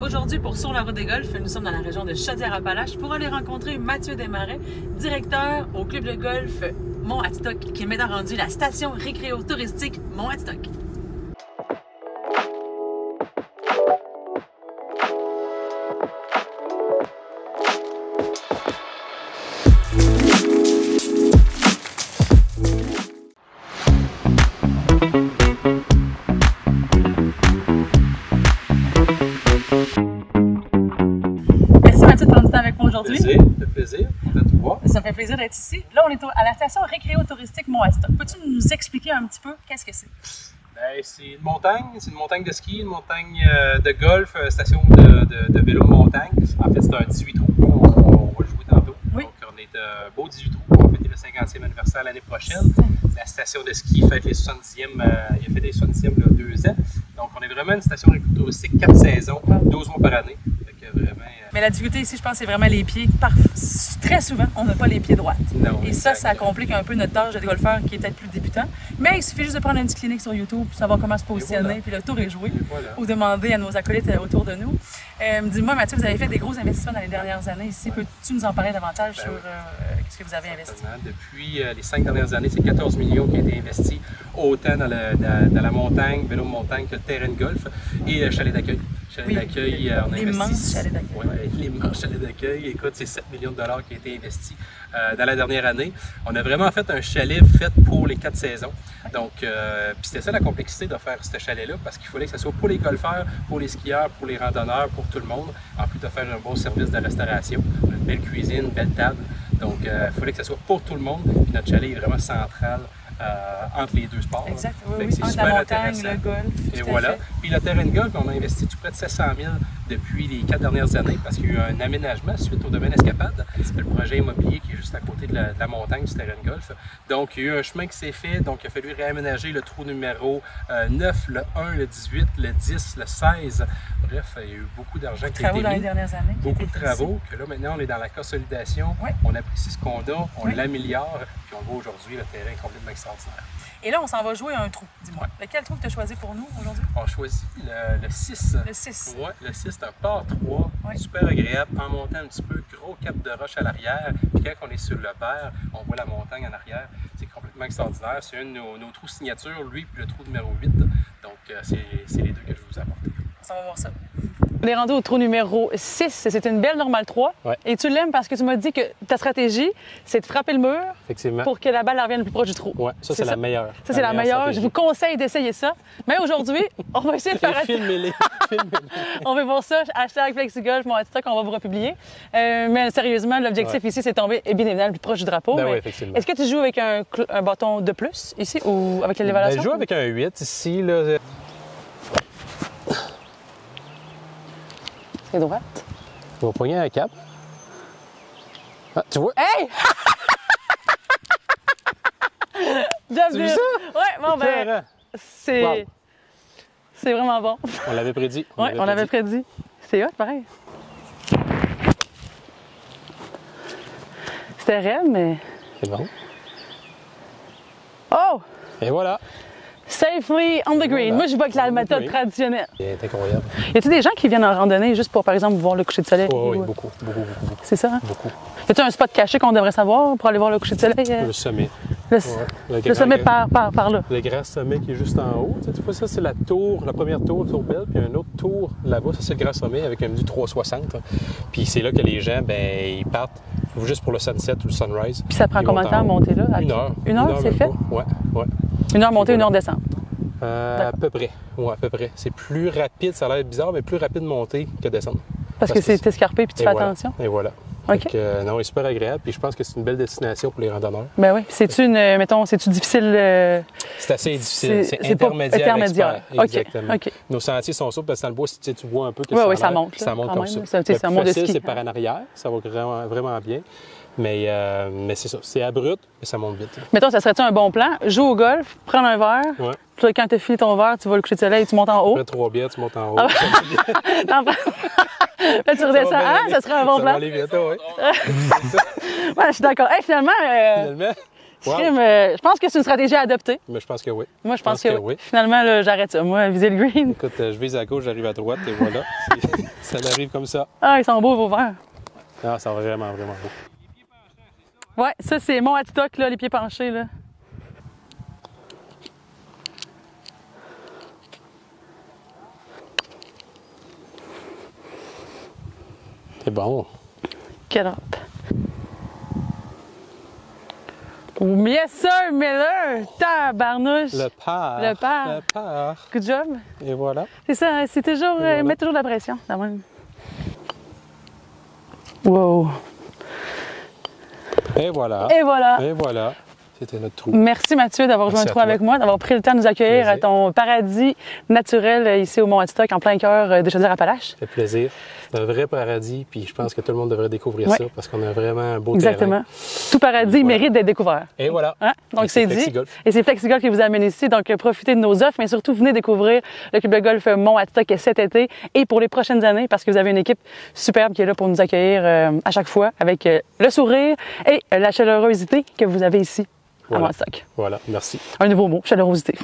Aujourd'hui, pour Sur la route des golfs, nous sommes dans la région de Chaudière-Appalaches pour aller rencontrer Mathieu Desmarais, directeur au club de golf Mont-Atitok, qui est maintenant rendu la station récréo-touristique Mont-Atitok. Aujourd'hui. Ça fait plaisir de te voir. Ça me fait plaisir d'être ici. Là, on est à la station récréo-touristique Mont-Atitok. Peux-tu nous expliquer un petit peu qu'est-ce que c'est? C'est une montagne de ski, une montagne de golf, station de vélo de montagne. En fait, c'est un 18 trous. On va le jouer tantôt. Oui. Donc, on est un beau 18 trous. On va fêter le 50e anniversaire l'année prochaine. La station de ski fête les 70e, il a fait les 70e il y a 2 ans. Donc, on est vraiment une station récréo-touristique 4 saisons, 12 mois par année. Mais la difficulté ici, je pense, c'est vraiment les pieds. Très souvent, on n'a pas les pieds droits. Et ça complique un peu notre tâche de golfeur qui est peut-être plus débutant. Mais il suffit juste de prendre une petite clinique sur YouTube pour savoir comment se positionner, puis le tour est joué. Ou demander à nos acolytes autour de nous. Dis-moi, Mathieu, vous avez fait des gros investissements dans les dernières années ici. Peux-tu nous en parler davantage sur ce que vous avez investi? Depuis les 5 dernières années, c'est 14 millions qui ont été investis, autant dans la montagne, vélo de montagne, que le terrain de golf et le chalet d'accueil. Chalet d'accueil, on a l'immense chalet d'accueil. Oui, l'immense chalet d'accueil. Écoute, c'est 7 millions de dollars qui ont été investis dans la dernière année. On a vraiment fait un chalet fait pour les 4 saisons. Donc, puis c'était ça la complexité de faire ce chalet-là, parce qu'il fallait que ce soit pour les golfeurs, pour les skieurs, pour les randonneurs, pour tout le monde, en plus de faire un bon service de restauration, une belle cuisine, une belle table. Donc, il fallait que ce soit pour tout le monde. Puis notre chalet est vraiment central entre les deux sports. Exact, oui, entre la montagne, le golf. Et voilà. Puis le terrain de golf, on a investi tout près de 700 000 depuis les 4 dernières années parce qu'il y a eu un aménagement suite au domaine Escapade. C'est le projet immobilier qui est juste à côté de la montagne du terrain de golf. Donc, il y a eu un chemin qui s'est fait. Donc, il a fallu réaménager le trou numéro 9, le 1, le 18, le 10, le 16. Bref, il y a eu beaucoup d'argent qui a été mis. Dans les dernières années. Beaucoup de travaux. Que là, maintenant, on est dans la consolidation. Oui. On apprécie ce qu'on a, on l'améliore. Puis on voit aujourd'hui le terrain complètement extraordinaire. Et là, on s'en va jouer à un trou, dis-moi. Ouais. Lequel trou que tu as choisi pour nous aujourd'hui? On choisit le 6. Le 6? Oui, le 6, c'est un par 3, super agréable, en montant un petit peu, gros cap de roche à l'arrière. Puis quand on est sur le vert, on voit la montagne en arrière. C'est complètement extraordinaire. C'est un de nos trous signature, lui, puis le trou numéro 8. Donc, c'est les deux que je vais vous apporter. On va voir ça. On est rendu au trou numéro 6. C'est une belle normale 3. Ouais. Et tu l'aimes parce que tu m'as dit que ta stratégie, c'est de frapper le mur pour que la balle revienne le plus proche du trou. Oui, ça, c'est la meilleure. Ça, c'est la meilleure. Stratégie. Je vous conseille d'essayer ça. Mais aujourd'hui, on va essayer de faire... Filmez-les. On va voir ça. Hashtag FlexiGolf, Mont-Atitok, on va vous republier. Mais sérieusement, l'objectif ici, c'est de tomber, bien évidemment, le plus proche du drapeau. Ben oui, effectivement. Est-ce que tu joues avec un bâton de plus ici ou avec l'élévation? Je joue avec un 8 ici. Là. C'est droite. On va poigner un cap. Ah, tu vois? Hey! Tu vu ça? Ouais, bon, ben, c'est vraiment bon. On l'avait prédit. Oui, on l'avait prédit. C'est hot, pareil. C'était raide, mais... C'est bon. Oh! Et voilà. Safely on the green. Moi, je vais avec la méthode traditionnelle. C'est incroyable. Y a-t-il des gens qui viennent en randonnée juste pour, par exemple, voir le coucher de soleil? Oui, beaucoup. C'est ça, hein? Beaucoup. Y a-t-il un spot caché qu'on devrait savoir pour aller voir le coucher de soleil? Le sommet. Le sommet par là. Le grand sommet qui est juste en haut. Tu vois, ça, c'est la tour, la première tour belle, puis une autre tour là-bas. Ça, c'est le grand sommet avec un vue 360. Puis c'est là que les gens, ils partent juste pour le sunset ou le sunrise. Puis ça prend combien de temps à monter là? 1 heure. 1 heure, c'est fait? Oui. 1 heure montée, 1 heure descente. À peu près. Oui, à peu près. C'est plus rapide, ça a l'air bizarre, mais plus rapide de monter que de descendre. Parce que c'est escarpé puis tu fais attention? Et voilà. OK. Donc, non, c'est super agréable. Puis je pense que c'est une belle destination pour les randonneurs. Ben oui. C'est-tu difficile? C'est assez difficile. C'est intermédiaire. Exactement. Okay. Nos sentiers sont souples parce que dans le bois, tu vois un peu que ça monte. Ça monte comme ça. Ça monte de ski. C'est par en arrière. Ça va vraiment bien. Mais c'est ça. C'est abrupt, mais ça monte vite. Mettons, ça serait-tu un bon plan? Joue au golf, prendre un verre. Ouais. Puis quand tu as fini ton verre, tu vas le coucher de soleil et tu montes en haut. Après 3 bières, tu montes en haut. Là, tu redescends. Ça serait un bon plan. Ça va aller vite, oui. Ouais, je suis d'accord. Hey, finalement, Wow. Je pense que c'est une stratégie à adopter. Mais je pense que oui. Moi, je pense que oui. Finalement, là, j'arrête ça. Moi, viser le green. Écoute, je vise à gauche, j'arrive à droite et voilà. Ça arrive comme ça. Ah, ils sont beaux, vos verres. Ah, ça va vraiment, vraiment beau. Ouais, ça, c'est Mont Atitok, là, les pieds penchés, là. C'est bon. Quel hop. Yes, sir, Miller! Tabarnouche! Le par. Le par. Le par. Good job. Et voilà. C'est ça, c'est toujours. Voilà. Mettre toujours de la pression, quand même. Wow! Et voilà. Et voilà! Et voilà. C'était notre trou. Merci Mathieu d'avoir joué un trou avec moi, d'avoir pris le temps de nous accueillir à ton paradis naturel ici au Mont Atitok, en plein cœur des Chaudière-Appalaches. Ça fait plaisir. C'est un vrai paradis, puis je pense que tout le monde devrait découvrir ça parce qu'on a vraiment un beau Exactement. terrain. Tout paradis mérite d'être découvert. Et voilà. Hein? Donc c'est dit. Flexigolf. Et c'est Flexigolf qui vous amène ici. Donc profitez de nos offres, mais surtout venez découvrir le club de golf Mont Atitok cet été et pour les prochaines années parce que vous avez une équipe superbe qui est là pour nous accueillir à chaque fois avec le sourire et la chaleurosité que vous avez ici. Voilà. À Mont Atitok. Voilà, merci. Un nouveau mot, chaleurosité.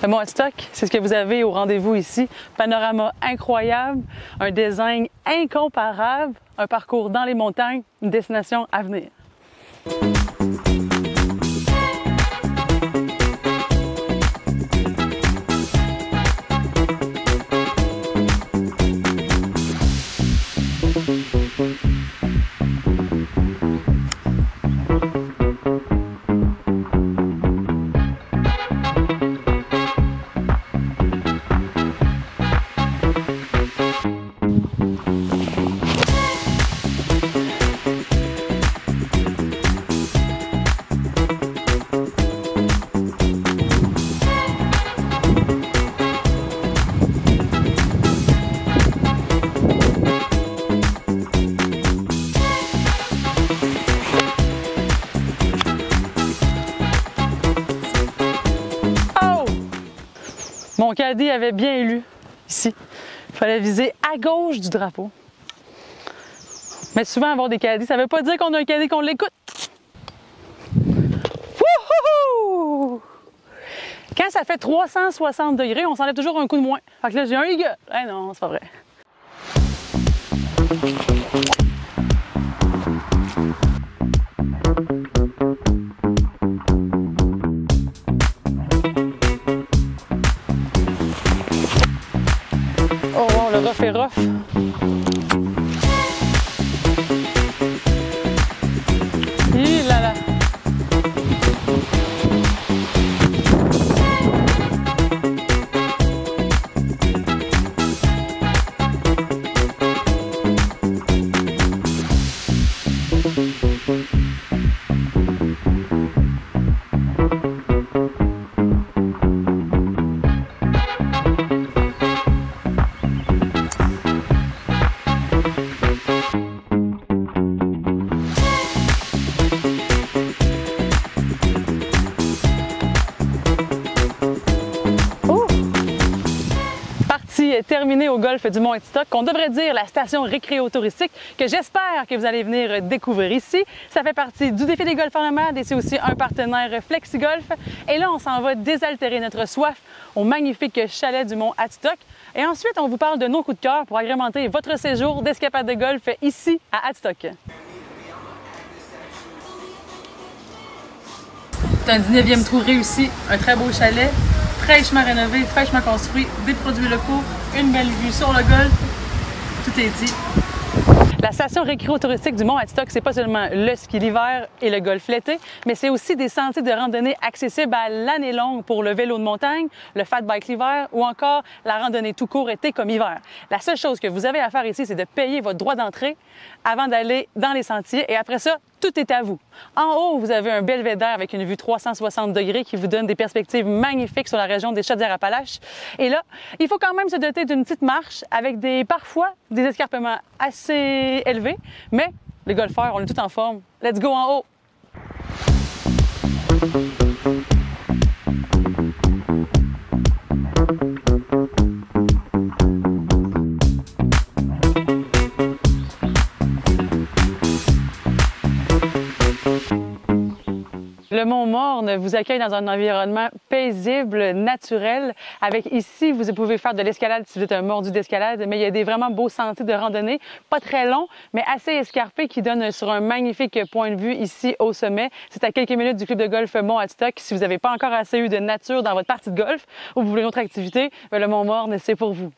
Le Mont Atitok, c'est ce que vous avez au rendez-vous ici. Panorama incroyable, un design incomparable, un parcours dans les montagnes, une destination à venir. Mon caddie avait bien élu ici. Il fallait viser à gauche du drapeau. Mais souvent, avoir des caddies, ça ne veut pas dire qu'on a un caddie qu'on l'écoute. Wouhou! Quand ça fait 360 degrés, on s'enlève toujours un coup de moins. Fait que là, j'ai un eagle. Eh non, c'est pas vrai. Oh, wow, le rough est rough. Hi là là. Terminé au golfe du Mont Atitok, qu'on devrait dire la station récréo-touristique, que j'espère que vous allez venir découvrir ici. Ça fait partie du défi des golfeurs nomades et c'est aussi un partenaire Flexigolf. Et là, on s'en va désaltérer notre soif au magnifique chalet du Mont Atitok. Et ensuite, on vous parle de nos coups de cœur pour agrémenter votre séjour d'escapade de golf ici à Atitok. C'est un 19e trou réussi, un très beau chalet, fraîchement rénové, fraîchement construit, des produits locaux, une belle vue sur le golfe, tout est dit. La station récréo-touristique du Mont Atitok, c'est pas seulement le ski l'hiver et le golf l'été, mais c'est aussi des sentiers de randonnée accessibles à l'année longue pour le vélo de montagne, le fat bike l'hiver ou encore la randonnée tout court été comme hiver. La seule chose que vous avez à faire ici, c'est de payer votre droit d'entrée avant d'aller dans les sentiers et après ça, tout est à vous. En haut, vous avez un belvédère avec une vue 360 degrés qui vous donne des perspectives magnifiques sur la région des Chaudières-Appalaches. Et là, il faut quand même se doter d'une petite marche avec parfois des escarpements assez élevés, mais les golfeurs, on est tout en forme. Let's go en haut! Le Mont-Morne vous accueille dans un environnement paisible, naturel. Avec ici, vous pouvez faire de l'escalade si vous êtes un mordu d'escalade, mais il y a des vraiment beaux sentiers de randonnée, pas très longs, mais assez escarpés qui donnent sur un magnifique point de vue ici au sommet. C'est à quelques minutes du club de golf Mont-Adstock. Si vous n'avez pas encore assez eu de nature dans votre partie de golf ou vous voulez une autre activité, le Mont-Morne, c'est pour vous.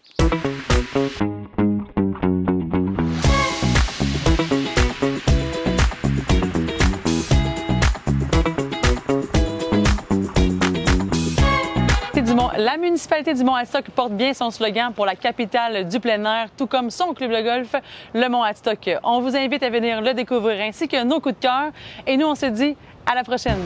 La municipalité du Mont-Adstock porte bien son slogan pour la capitale du plein air, tout comme son club de golf, le Mont-Adstock. On vous invite à venir le découvrir ainsi que nos coups de cœur. Et nous, on se dit à la prochaine.